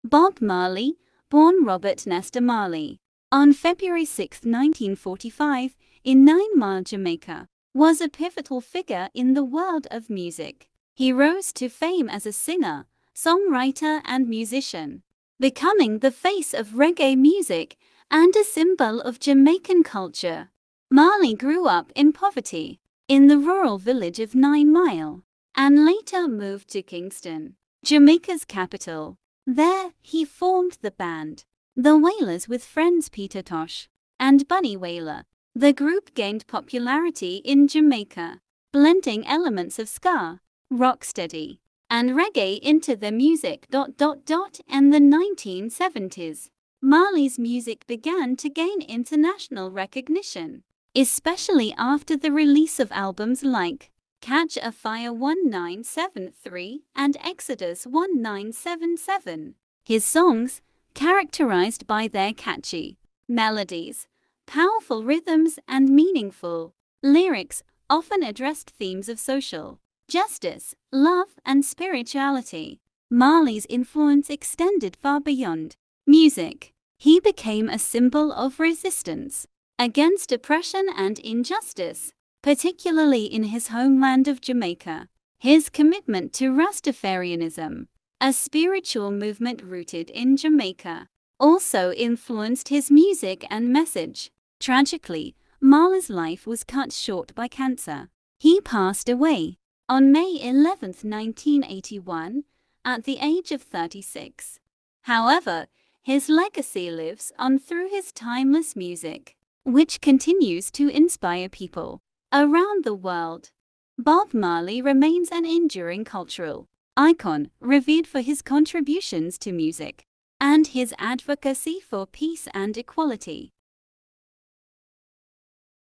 Bob Marley, born Robert Nesta Marley, on February 6, 1945, in 9 Mile, Jamaica, was a pivotal figure in the world of music. He rose to fame as a singer, songwriter and musician, becoming the face of reggae music and a symbol of Jamaican culture. Marley grew up in poverty in the rural village of 9 Mile and later moved to Kingston, Jamaica's capital. There, he formed the band The Wailers with friends Peter Tosh and Bunny Wailer. The group gained popularity in Jamaica, blending elements of ska, rocksteady, and reggae into their music. In the 1970s, Marley's music began to gain international recognition, especially after the release of albums like Catch a Fire 1973 and Exodus 1977. His songs, characterized by their catchy melodies, powerful rhythms and meaningful lyrics, often addressed themes of social justice, love and spirituality. Marley's influence extended far beyond music. He became a symbol of resistance against oppression and injustice, particularly in his homeland of Jamaica. His commitment to Rastafarianism, a spiritual movement rooted in Jamaica, also influenced his music and message. Tragically, Marley's life was cut short by cancer. He passed away on May 11, 1981, at the age of 36. However, his legacy lives on through his timeless music, which continues to inspire people around the world. Bob Marley remains an enduring cultural icon, revered for his contributions to music and his advocacy for peace and equality.